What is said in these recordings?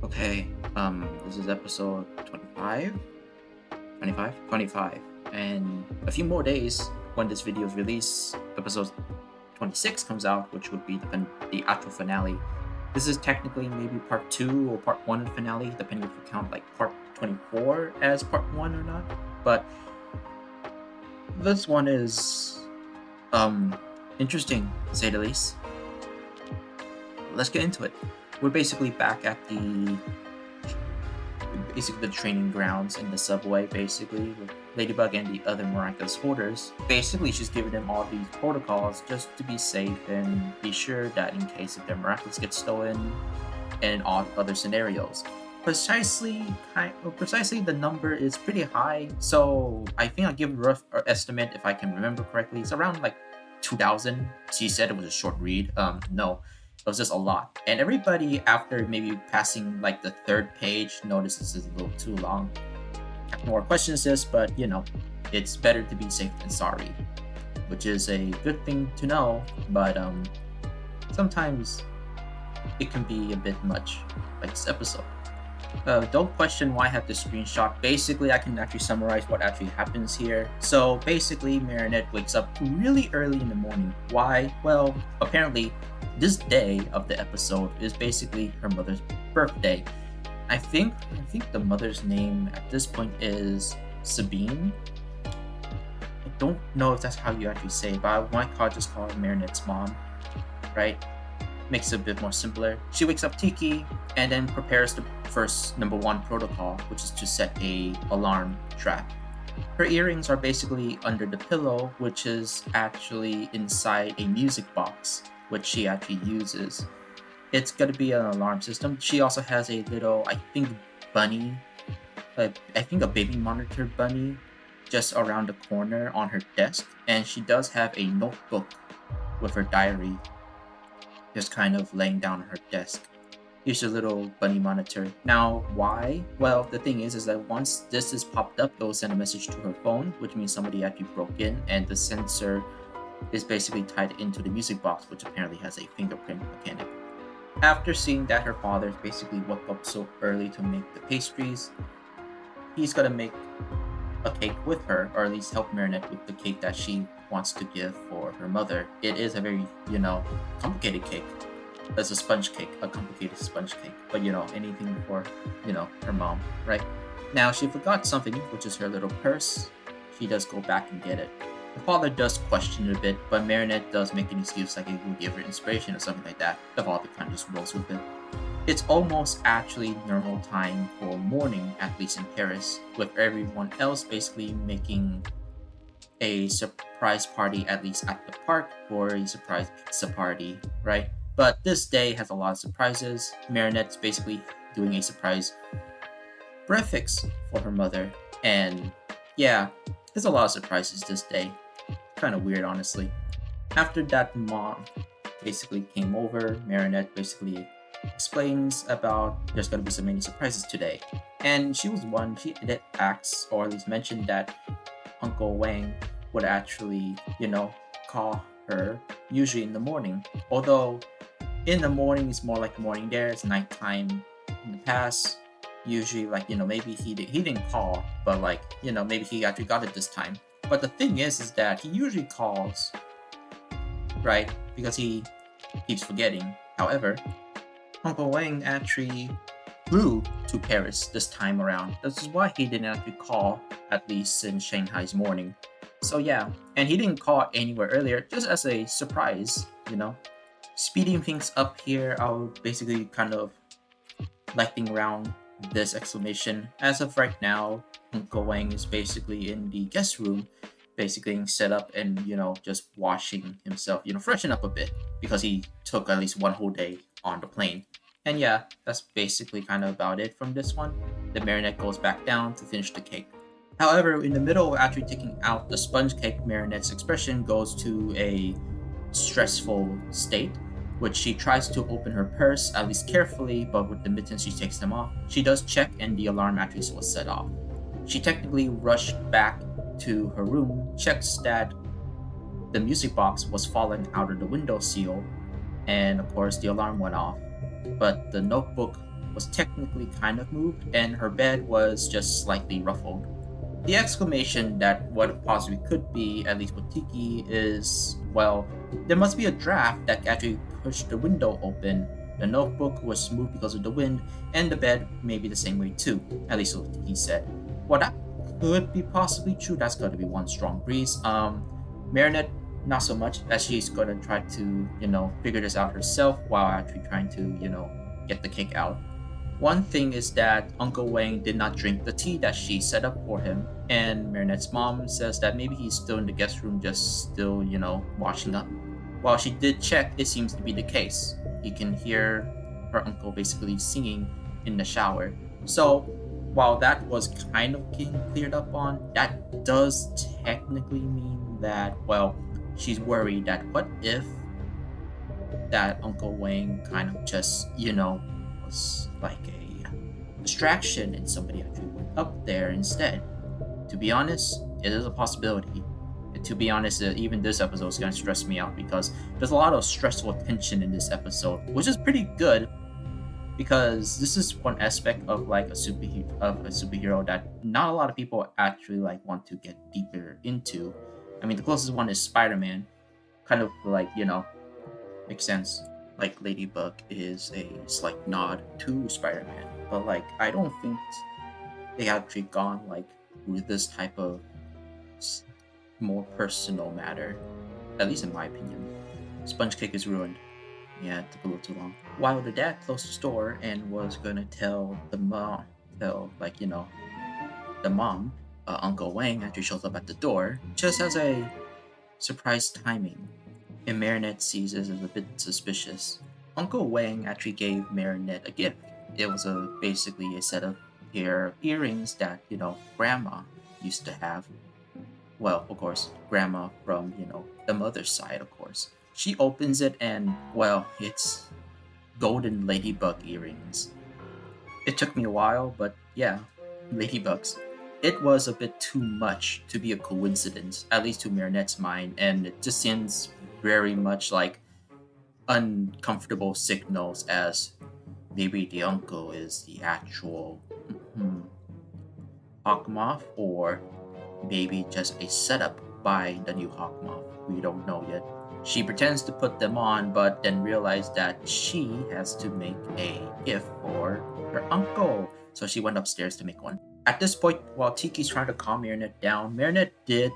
Okay, this is episode 25? 25? 25. And a few more days when this video is released, episode 26 comes out, which would be the actual finale. This is technically maybe part 2 or part 1 of the finale, depending if you count like part 24 as part 1 or not. But this one is interesting, to say the least. Let's get into it. We're basically back at the training grounds in the subway, basically, with Ladybug and the other miraculous holders. Basically, she's giving them all these protocols just to be safe and be sure that in case if their miraculous gets stolen and all other scenarios. Precisely the number is pretty high, so I think I'll give a rough estimate if I can remember correctly. It's around like 2,000. She said it was a short read. No. It was just a lot. And everybody, after maybe passing like the third page, notices it's a little too long. I have more questions this, but it's better to be safe than sorry, which is a good thing to know, but sometimes it can be a bit much, like this episode. Don't question why I have this screenshot. Basically, I can actually summarize what actually happens here. So basically, Marinette wakes up really early in the morning. Why? Well, apparently, this day of the episode is basically her mother's birthday. I think the mother's name at this point is Sabine. I don't know if that's how you actually say it, but I might just call her Marinette's mom, right? Makes it a bit more simpler. She wakes up Tiki and then prepares the first number 1 protocol, which is to set a alarm trap. Her earrings are basically under the pillow, which is actually inside a music box, which she actually uses. It's gonna be an alarm system. She also has a little, bunny, I think a baby monitor bunny, just around the corner on her desk, and she does have a notebook with her diary just kind of laying down on her desk. Here's a little bunny monitor. Now, why? Well, the thing is that once this is popped up, it will send a message to her phone, which means somebody actually broke in, and the sensor is basically tied into the music box, which apparently has a fingerprint mechanic. After seeing that her father basically woke up so early to make the pastries, he's gonna make a cake with her, or at least help Marinette with the cake that she wants to give for her mother. It is a very, complicated cake. It's a sponge cake, a complicated sponge cake, but anything for, her mom, right? Now, she forgot something, which is her little purse. She does go back and get it. The father does question it a bit, but Marinette does make an excuse like it will give her inspiration or something like that. The father kind of just rolls with it. It's almost actually normal time for morning, at least in Paris, with everyone else basically making a surprise party, at least at the park, for a surprise pizza party, right? But this day has a lot of surprises. Marinette's basically doing a surprise breakfast for her mother, and yeah, there's a lot of surprises this day. Kind of weird, honestly. After that, mom basically came over. Marinette basically explains about there's gonna be so many surprises today, and she did ask, or at least mentioned, that Uncle Wang would actually, call her usually in the morning. Although in the morning is more like morning there, it's nighttime in the past. Usually, maybe he didn't call, but maybe he actually got it this time. But the thing is that he usually calls, right? Because he keeps forgetting. However, Uncle Wang actually flew to Paris this time around. This is why he didn't actually call, at least in Shanghai's morning. So yeah, and he didn't call anywhere earlier, just as a surprise, Speeding things up here, I'll basically kind of lighting around this exclamation. As of right now, Uncle Wang is basically in the guest room, basically set up and, just washing himself, freshen up a bit, because he took at least one whole day on the plane. And yeah, that's basically kind of about it from this one. The Marinette goes back down to finish the cake. However, in the middle of actually taking out the sponge cake, Marinette's expression goes to a stressful state, which she tries to open her purse, at least carefully, but with the mittens she takes them off. She does check and the alarm actually was set off. She technically rushed back to her room, checks that the music box was falling out of the window sill, and of course the alarm went off. But the notebook was technically kind of moved, and her bed was just slightly ruffled. The exclamation that what possibly could be, at least with Tiki, is well, there must be a draft that actually pushed the window open. The notebook was moved because of the wind, and the bed may be the same way too, at least what Tiki said. Well, that could be possibly true. That's got to be one strong breeze. Marinette, not so much, as she's gonna try to, figure this out herself while actually trying to, get the cake out. One thing is that Uncle Wang did not drink the tea that she set up for him, and Marinette's mom says that maybe he's still in the guest room just still, washing up. While she did check, it seems to be the case. He can hear her uncle basically singing in the shower. So, while that was kind of getting cleared up on, that does technically mean that, well, she's worried that what if that Uncle Wang kind of just, was like a distraction and somebody actually went up there instead. To be honest, it is a possibility. And to be honest, even this episode is going to stress me out because there's a lot of stressful tension in this episode, which is pretty good because this is one aspect of like a superhero that not a lot of people actually like want to get deeper into. I mean, the closest one is Spider-Man, kind of like makes sense. Like Ladybug is a slight nod to Spider-Man, but like I don't think they actually gone like with this type of more personal matter, at least in my opinion. Sponge cake is ruined. Yeah, it took a little too long. While the dad closed the store and was gonna tell the mom, the mom, Uncle Wang actually shows up at the door just as a surprise timing, and Marinette sees this as a bit suspicious. Uncle Wang actually gave Marinette a gift. It was basically a set of pair of earrings that Grandma used to have. Well, of course, Grandma from the mother's side, of course. She opens it and well, it's golden ladybug earrings. It took me a while, but yeah, ladybugs. It was a bit too much to be a coincidence, at least to Marinette's mind, and it just seems very much like uncomfortable signals as maybe the uncle is the actual Hawkmoth, or maybe just a setup by the new Hawkmoth. We don't know yet. She pretends to put them on, but then realizes that she has to make a gift for her uncle. So she went upstairs to make one. At this point, while Tiki's trying to calm Marinette down, Marinette did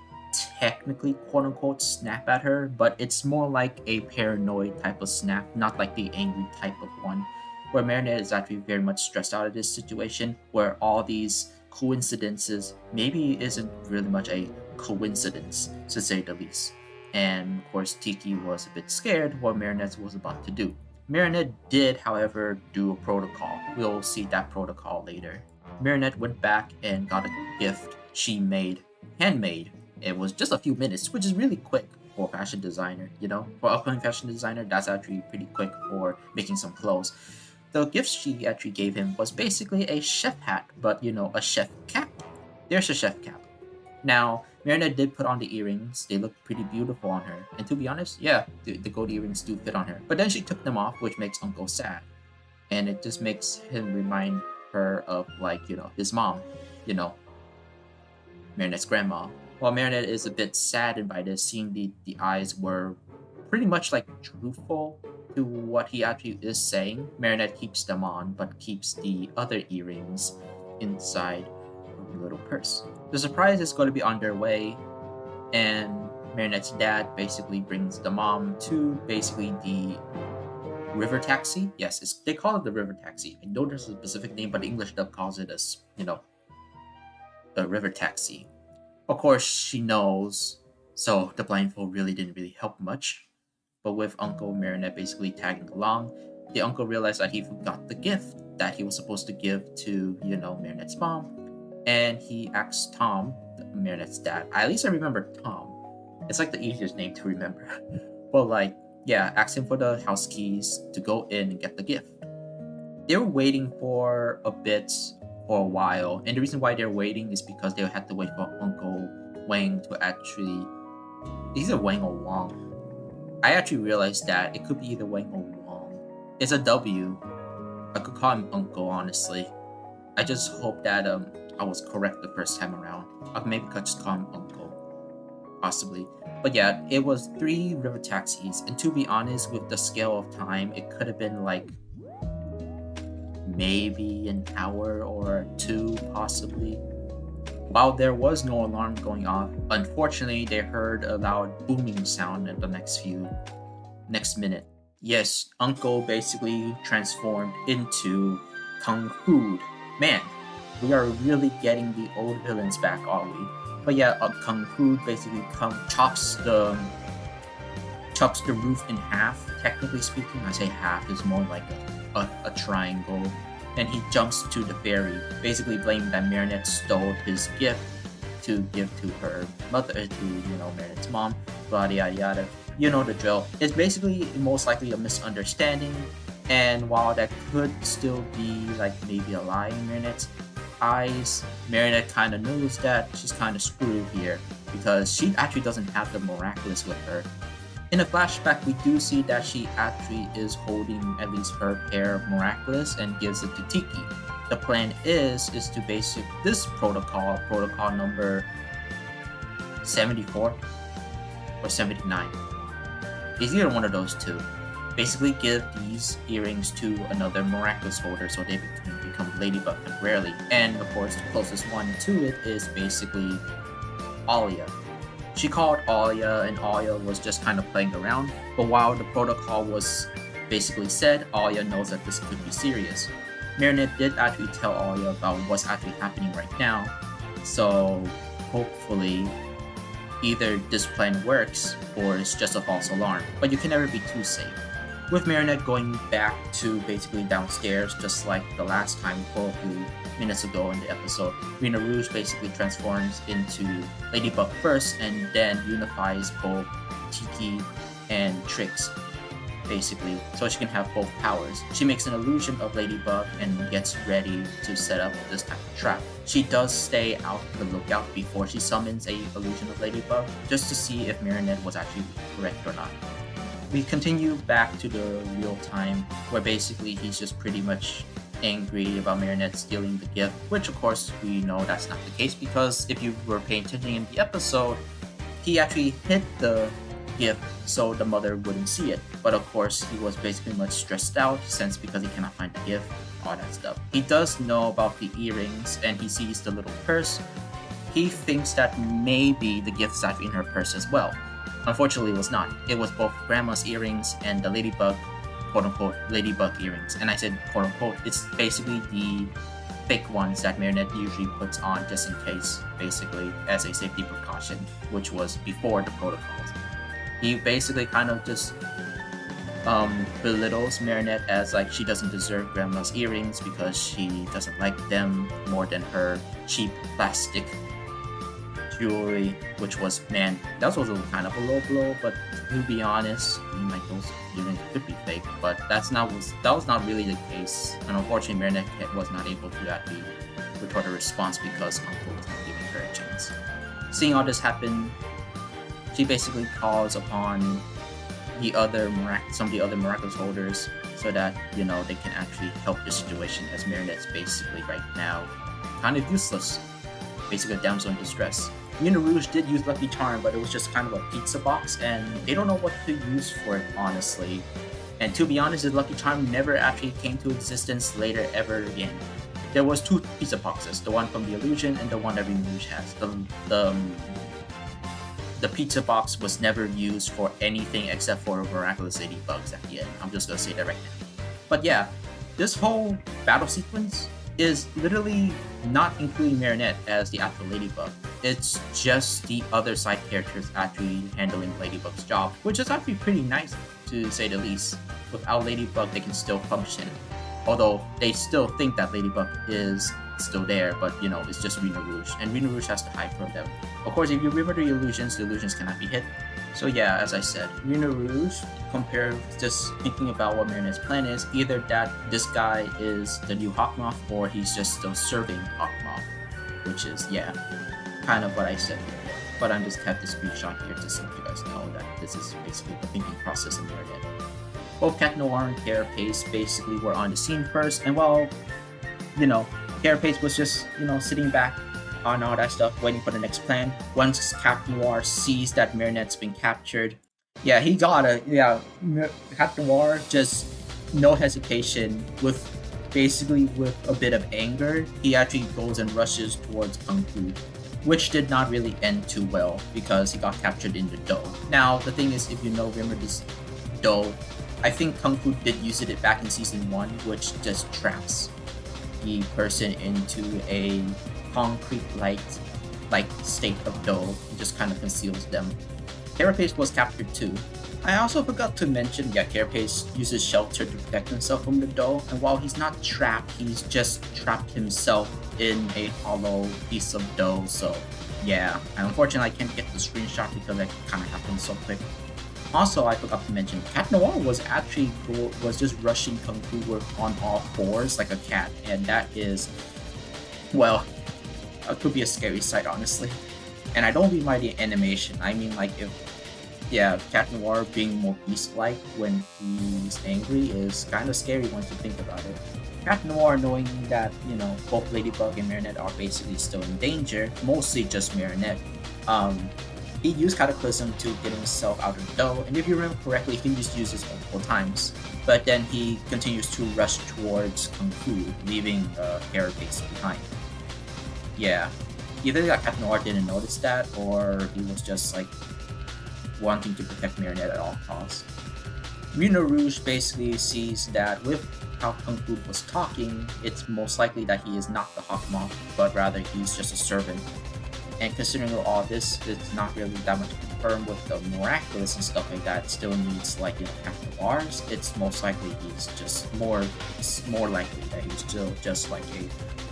technically quote unquote snap at her, but it's more like a paranoid type of snap, not like the angry type of one, where Marinette is actually very much stressed out of this situation, where all these coincidences maybe isn't really much a coincidence, to say the least. And of course, Tiki was a bit scared what Marinette was about to do. Marinette did, however, do a protocol. We'll see that protocol later. Marinette went back and got a gift she made, handmade. It was just a few minutes, which is really quick for a fashion designer, For upcoming fashion designer, that's actually pretty quick for making some clothes. The gift she actually gave him was basically a chef hat, but a chef cap. There's a chef cap. Now, Marinette did put on the earrings. They looked pretty beautiful on her. And to be honest, yeah, the gold earrings do fit on her. But then she took them off, which makes Uncle sad. And it just makes him remind her of, his mom, Marinette's grandma. While Marinette is a bit saddened by this, seeing the eyes were pretty much truthful to what he actually is saying, Marinette keeps them on, but keeps the other earrings inside of the little purse. The surprise is going to be on their way, and Marinette's dad basically brings the mom to basically the river taxi. Yes, they call it the river taxi. I know there's a specific name, but the English dub calls it as, a river taxi. Of course, she knows, so the blindfold really didn't help much. But with Uncle Marinette basically tagging along, the uncle realized that he forgot the gift that he was supposed to give to, Marinette's mom. And he asked Tom, Marinette's dad. At least I remember Tom. It's like the easiest name to remember. But asked him for the house keys to go in and get the gift. They were waiting for a bit, for a while, and the reason why they're waiting is because they had to wait for Uncle Wang to actually. Is it Wang or Wong? I actually realized that it could be either Wang or Wong. It's a W, I could call him Uncle, honestly. I just hope that I was correct the first time around. I maybe could just call him Uncle, possibly. But yeah, it was 3 river taxis, and to be honest, with the scale of time, it could have been like maybe an hour or 2, possibly. While there was no alarm going off, unfortunately, they heard a loud booming sound in the next minute. Yes, Uncle basically transformed into Kung Fu. Man, we are really getting the old villains back, are we? But yeah, Kung Fu basically chops the roof in half. Technically speaking, I say half is more like a triangle. And he jumps to the ferry, basically blaming that Marinette stole his gift to give to her mother, to Marinette's mom, yada yada yada. You know the drill. It's basically most likely a misunderstanding, and while that could still be like maybe a lie in Marinette's eyes, Marinette kind of knows that she's kind of screwed here because she actually doesn't have the Miraculous with her. In a flashback, we do see that she actually is holding at least her pair of Miraculous and gives it to Tiki. The plan is to basic this protocol number 74 or 79. It's either one of those two. Basically give these earrings to another Miraculous holder so they can become Ladybug temporarily. And of course, the closest one to it is basically Alia. She called Alia, and Alia was just kind of playing around. But while the protocol was basically said, Alia knows that this could be serious. Marinette did actually tell Alia about what's actually happening right now. So hopefully, either this plan works or it's just a false alarm. But you can never be too safe. With Marinette going back to basically downstairs, just like the last time, a few minutes ago in the episode, Rena Rouge basically transforms into Ladybug first and then unifies both Tiki and Trix, basically, so she can have both powers. She makes an illusion of Ladybug and gets ready to set up this type of trap. She does stay out the lookout before she summons a illusion of Ladybug, just to see if Marinette was actually correct or not. We continue back to the real time, where basically he's just pretty much angry about Marinette stealing the gift, which of course we know that's not the case, because if you were paying attention in the episode, he actually hid the gift so the mother wouldn't see it. But of course he was basically much stressed out because he cannot find the gift, all that stuff. He does know about the earrings and he sees the little purse. He thinks that maybe the gift is actually in her purse as well. Unfortunately, it was not. It was both Grandma's earrings and the Ladybug, quote-unquote, Ladybug earrings. And I said quote-unquote, it's basically the fake ones that Marinette usually puts on just in case, basically, as a safety precaution, which was before the protocols. He basically kind of just belittles Marinette as like she doesn't deserve Grandma's earrings because she doesn't like them more than her cheap plastic jewelry, which was, man, that was a kind of a low blow. But to be honest, I mean, like those earrings could be fake, but that was not really the case. And unfortunately, Marinette was not able to actually record a response because Uncle was not giving her a chance. Seeing all this happen, she basically calls upon some of the other Miraculous holders so that they can actually help the situation, as Marinette's basically right now kind of useless, basically a damsel in distress. Rena Rouge did use Lucky Charm, but it was just kind of a pizza box, and they don't know what to use for it, honestly. And to be honest, the Lucky Charm never actually came to existence later ever again. There was 2 pizza boxes, the one from the illusion and the one that Rena Rouge has. The pizza box was never used for anything except for Miraculous Ladybugs at the end. I'm just gonna say that right now. But yeah, this whole battle sequence is literally not including Marinette as the actual Ladybug. It's just the other side characters actually handling Ladybug's job, which is actually pretty nice to say the least. Without Ladybug, they can still function. Although they still think that Ladybug is still there, but it's just Rena Rouge, and Rena Rouge has to hide from them. Of course, if you remember the illusions cannot be hit. So yeah, as I said, Rena Rouge, compared just thinking about what Marinette's plan is, either that this guy is the new Hawkmoth or he's just still serving Hawkmoth, which is, yeah, kind of what I said before. But I'm just kept this screenshot here just so you guys know that this is basically the thinking process in Marinette. Both Cat Noir and Carapace basically were on the scene first, and while, Carapace was just, sitting back on all that stuff, waiting for the next plan, once Cat Noir sees that Marinette's been captured, yeah, he got it. Yeah, Cat Noir just no hesitation with a bit of anger, he actually goes and rushes towards Kung Fu, which did not really end too well because he got captured in the dough. Now, the thing is, if you remember this dough, I think Kung Fu did use it back in season 1, which just traps the person into a concrete-like state of dough. It just kind of conceals them. Carapace was captured too. I also forgot to mention, Carapace uses shelter to protect himself from the dough, and while he's not trapped, he's just trapped himself in a hollow piece of dough, so yeah. And unfortunately, I can't get the screenshot because it kind of happened so quick. Also, I forgot to mention, Cat Noir was just rushing Kung Fu on all fours like a cat, and that is, well, it could be a scary sight, honestly. And I don't mean by the animation, I mean Cat Noir being more beast-like when he's angry is kind of scary once you think about it. Cat Noir, knowing that, both Ladybug and Marinette are basically still in danger, mostly just Marinette, he used Cataclysm to get himself out of the dough, and if you remember correctly, he just used this multiple times. But then he continues to rush towards Kung Fu, leaving Carapace behind. Yeah, either Cat Noir didn't notice that, or he was just wanting to protect Marinette at all costs. Reno Rouge basically sees that with how Kung Fu was talking, it's most likely that he is not the Hawk Moth, but rather he's just a servant. And considering all this, it's not really that much confirmed with the Miraculous and stuff like that. It still needs Cat Noir's. It's most likely he's just more likely that he's still just like a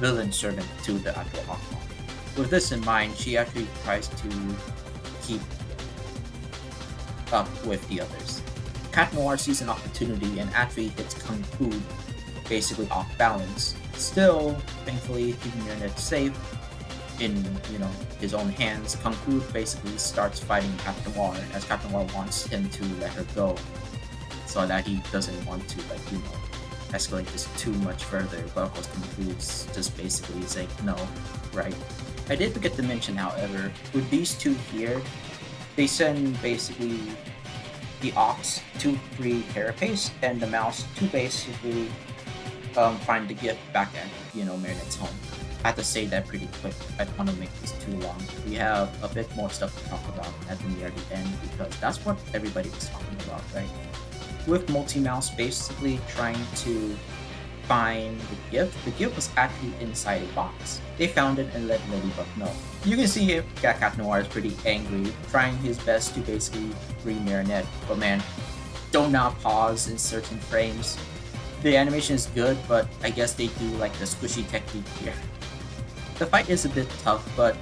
villain servant to the actual Hawk Moth. With this in mind, she actually tries to keep up with the others. Cat Noir sees an opportunity and actually hits Kung Fu basically off balance. Still, thankfully, keeping Marinette safe in his own hands, Kung Fu basically starts fighting Cat Noir as Cat Noir wants him to let her go, so that he doesn't want to escalate this too much further. But of course, Kung Fu is just basically saying no, right? I did forget to mention, however, with these two here, they send basically the Ox to free Carapace and the Mouse to basically find the gift back at Marinette's home. I have to say that pretty quick. I don't want to make this too long. We have a bit more stuff to talk about at the near the end because that's what everybody was talking about, right? With Multi-Mouse basically trying to find the gift was actually inside a box. They found it and let Ladybug know. You can see Cat Noir is pretty angry, trying his best to basically free Marinette, but man, don't not pause in certain frames. The animation is good, but I guess they do the squishy technique here. The fight is a bit tough, but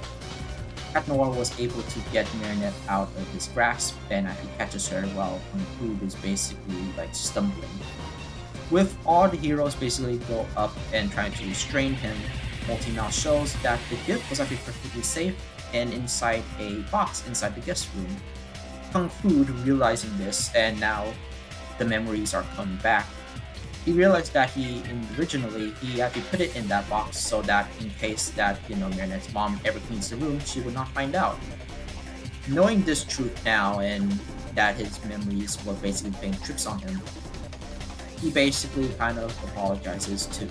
Cat Noir was able to get Marinette out of his grasp and actually catches her while Kung Fu is basically stumbling. With all the heroes basically go up and trying to restrain him, Multi-Mouse shows that the gift was actually perfectly safe and inside a box inside the guest room. Kung Fu realizing this, and now the memories are coming back, he realized that originally he actually put it in that box so that in case that Marinette's mom ever cleans the room, she would not find out. Knowing this truth now and that his memories were basically playing tricks on him, he basically kind of apologizes to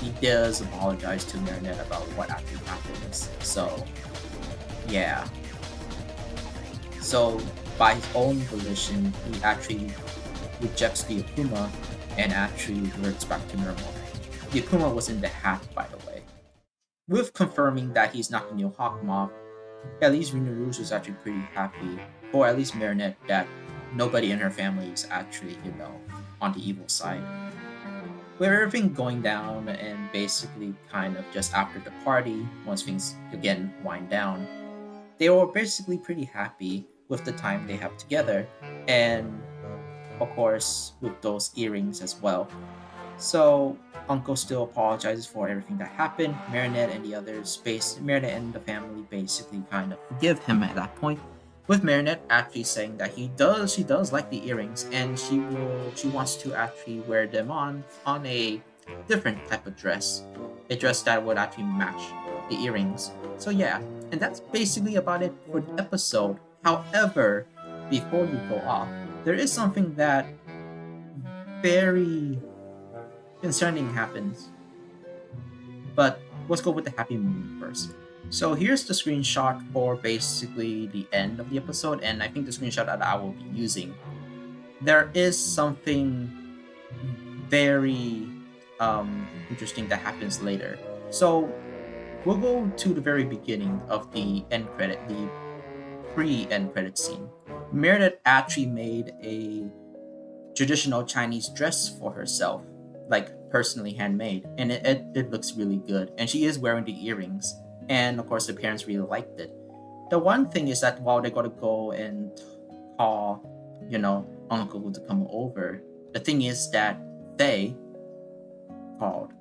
he does apologize to Marinette about what actually happened. So yeah. So by his own volition, he actually rejects the Akuma and actually reverts back to normal. The Akuma was in the hat, by the way. With confirming that he's not the new Hawk Moth, at least Reno Rouge was actually pretty happy, or at least Marinette, that nobody in her family is actually, on the evil side. With everything going down and basically kind of just after the party, once things again wind down, they were basically pretty happy with the time they have together, and of course with those earrings as well. So Uncle still apologizes for everything that happened. Marinette and the family basically kind of forgive him at that point. with Marinette actually saying that she does like the earrings, and she wants to actually wear them on a different type of dress, a dress that would actually match the earrings. So yeah, and that's basically about it for the episode. However, before you go off, there is something that very concerning happens. But let's go with the happy moment first. So here's the screenshot for basically the end of the episode, and I think the screenshot that I will be using. There is something very interesting that happens later. So we'll go to the very beginning of the end credit, the pre-end credit scene. Meredith actually made a traditional Chinese dress for herself, like personally handmade, and it looks really good. And she is wearing the earrings, and of course, the parents really liked it. The one thing is that while they gotta go and call, uncle to come over, the thing is that Faye called.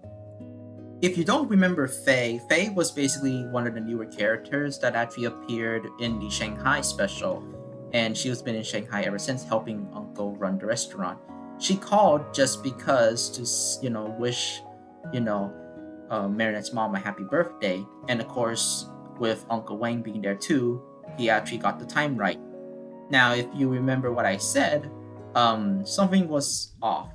If you don't remember Faye, Faye was basically one of the newer characters that actually appeared in the Shanghai special, and she has been in Shanghai ever since, helping Uncle run the restaurant. She called just because to wish Marinette's mom a happy birthday, and of course with Uncle Wang being there too, he actually got the time right. Now, if you remember what I said, something was off.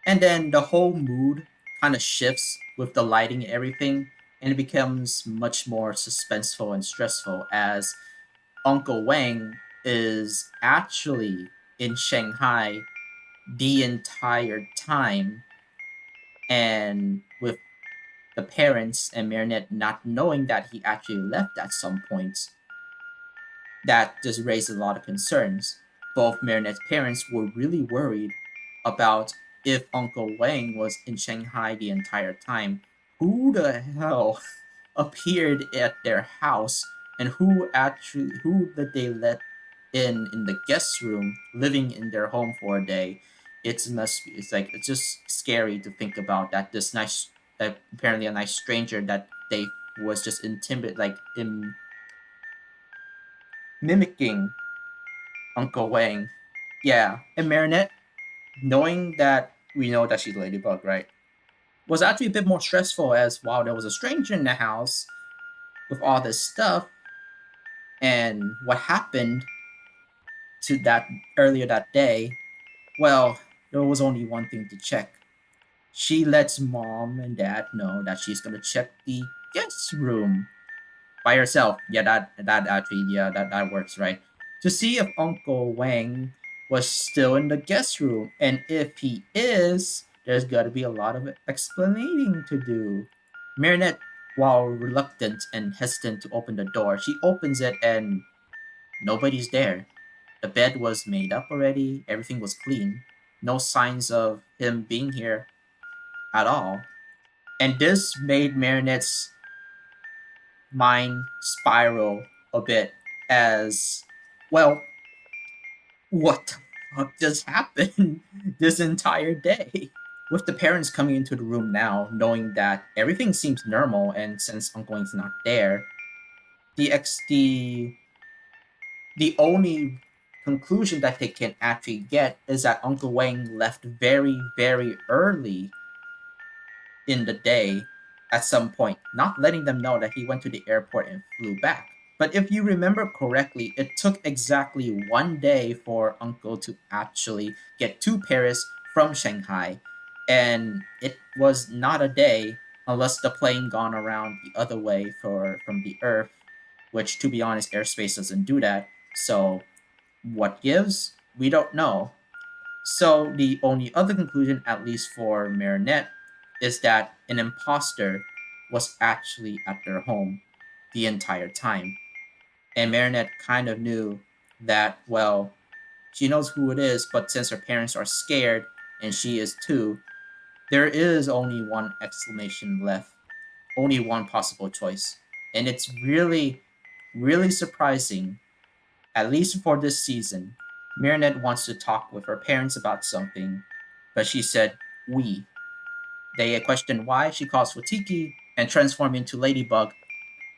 And then the whole mood kind of shifts with the lighting and everything, and it becomes much more suspenseful and stressful as Uncle Wang is actually in Shanghai the entire time, and with the parents and Marinette not knowing that he actually left at some point, that just raised a lot of concerns. Both Marinette's parents were really worried about if Uncle Wang was in Shanghai the entire time. Who the hell appeared at their house, and who did they let in the guest room, living in their home for a day? It's just scary to think about that this nice, apparently a nice stranger that they was just intimidate like mimicking Uncle Wang. Yeah, and Marinette, knowing that we know that she's Ladybug, right, was actually a bit more stressful as wow, there was a stranger in the house with all this stuff, and what happened to that earlier that day. Well, there was only one thing to check. She lets mom and dad know that she's gonna check the guest room by herself. Yeah, that actually, yeah, that works, right? To see if Uncle Wang was still in the guest room, and if he is, there's got to be a lot of explaining to do. Marinette, while reluctant and hesitant to open the door, she opens it and nobody's there. The bed was made up already. Everything was clean. No signs of him being here at all. And this made Marinette's mind spiral a bit as well. What the fuck just happened this entire day? With the parents coming into the room now, knowing that everything seems normal, and since Uncle Wayne's not there, the ex the only conclusion that they can actually get is that Uncle Wang left very, very early in the day at some point, not letting them know that he went to the airport and flew back. But if you remember correctly, it took exactly one day for Uncle to actually get to Paris from Shanghai. And it was not a day unless the plane gone around the other way from the Earth, which to be honest, airspace doesn't do that. So what gives? We don't know. So the only other conclusion, at least for Marinette, is that an imposter was actually at their home the entire time. And Marinette kind of knew that, well, she knows who it is, but since her parents are scared, and she is too, there is only one explanation left, only one possible choice. And it's really, really surprising, at least for this season. Marinette wants to talk with her parents about something, but she said, we. They question why. She calls for Tiki and transform into Ladybug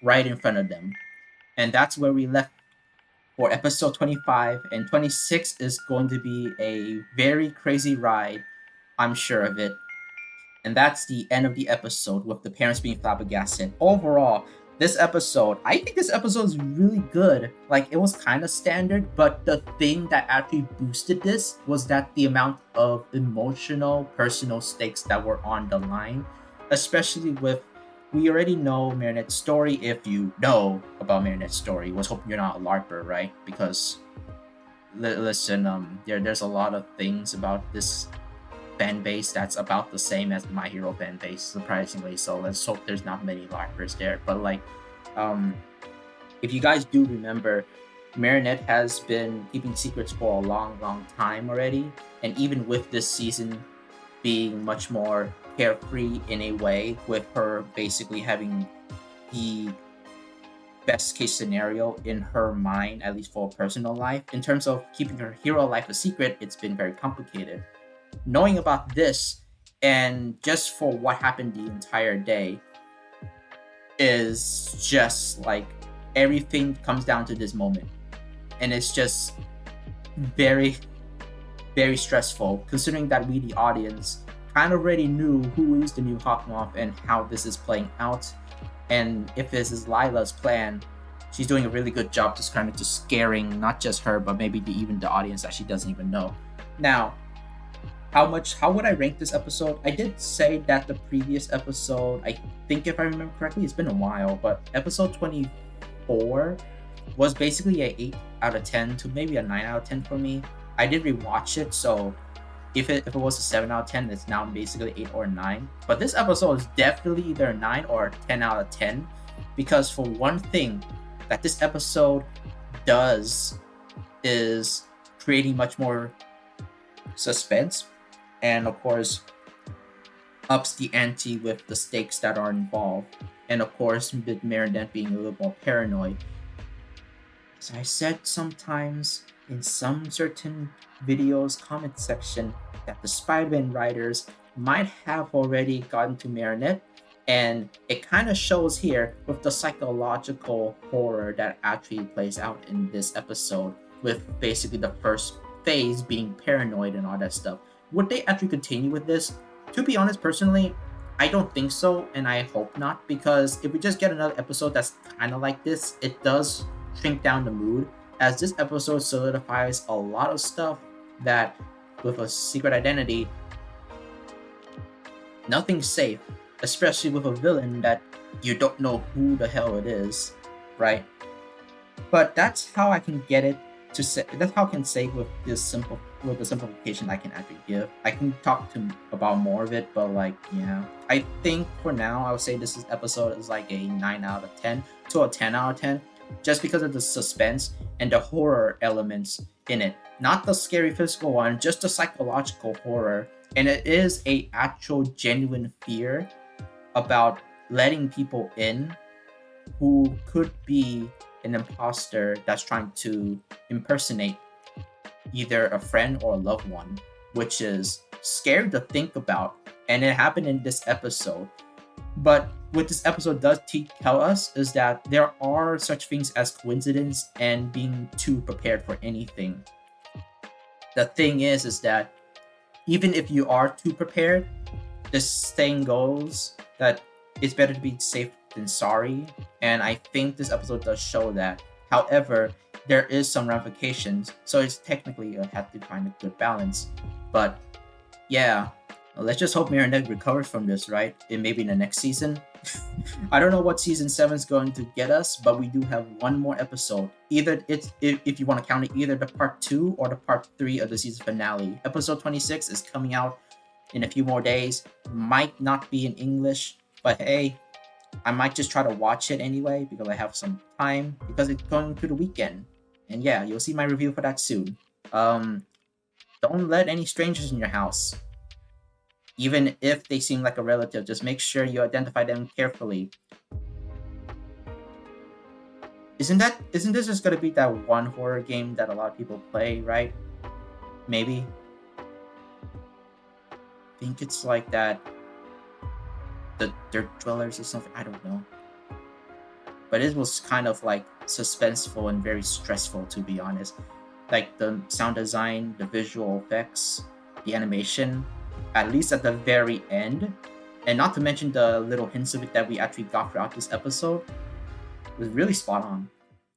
right in front of them. And that's where we left for episode 25, and 26 is going to be a very crazy ride. I'm sure of it. And that's the end of the episode with the parents being flabbergasted. Overall, this episode, I think this episode is really good. Like, it was kind of standard, but the thing that actually boosted this was that the amount of emotional, personal stakes that were on the line, especially with. We already know Marinette's story. If you know about Marinette's story, was hoping you're not a LARPer, right? Because listen, there's a lot of things about this fan base that's about the same as My Hero fan base, surprisingly. So let's hope there's not many LARPers there. But like, um, if you guys do remember, Marinette has been keeping secrets for a long, long time already, and even with this season being much more carefree in a way, with her basically having the best case scenario in her mind, at least for personal life. In terms of keeping her hero life a secret, it's been very complicated. Knowing about this and just for what happened the entire day is just like everything comes down to this moment. And it's just very, very stressful considering that we, the audience, kind of already knew who is the new Hawkmoth and how this is playing out. And if this is Lila's plan, she's doing a really good job just kind of just scaring not just her, but maybe even the audience that she doesn't even know. Now, how would I rank this episode? I did say that the previous episode, I think if I remember correctly, it's been a while, but episode 24 was basically a 8 out of 10 to maybe a 9 out of 10 for me. I did rewatch it, so if it was a 7 out of 10, it's now basically 8 or 9. But this episode is definitely either a 9 or a 10 out of 10, because for one thing that this episode does is creating much more suspense, and of course ups the ante with the stakes that are involved, and of course with Marinette being a little more paranoid. As I said, sometimes in some certain videos comment section that the Spider-Man writers might have already gotten to Marinette, and it kind of shows here with the psychological horror that actually plays out in this episode, with basically the first phase being paranoid and all that stuff. Would they actually continue with this? To be honest, personally, I don't think so, and I hope not, because if we just get another episode that's kind of like this, it does shrink down the mood, as this episode solidifies a lot of stuff that, with a secret identity, nothing's safe, especially with a villain that you don't know who the hell it is, right? But that's how I can get it to say. That's how I can say with the simplification I can actually give. I can talk about more of it, but like, yeah, I think for now I would say this episode is like a 9 out of 10 to a 10 out of 10, just because of the suspense and the horror elements in it. Not the scary physical one, just the psychological horror. And it is a actual genuine fear about letting people in who could be an imposter that's trying to impersonate either a friend or a loved one, which is scary to think about. And it happened in this episode. But what this episode does tell us is that there are such things as coincidence and being too prepared for anything. The thing is that even if you are too prepared, this saying goes that it's better to be safe than sorry. And I think this episode does show that. However, there is some ramifications, so it's technically you have to find a good balance. But yeah, let's just hope Marinette recovers from this, right? And maybe in the next season. I don't know what season 7 is going to get us, but we do have one more episode. Either it's, if you want to count it, either the part 2 or the part 3 of the season finale. Episode 26 is coming out in a few more days. Might not be in English, but hey, I might just try to watch it anyway because I have some time, because it's going to the weekend. And yeah, you'll see my review for that soon. Don't let any strangers in your house. Even if they seem like a relative, just make sure you identify them carefully. Isn't this just gonna be that one horror game that a lot of people play, right? Maybe. I think it's like that. The Dirt Dwellers or something. I don't know. but it was kind of like suspenseful and very stressful, to be honest. Like the sound design, the visual effects, the animation, at least at the very end, and not to mention the little hints of it that we actually got throughout this episode, was really spot on.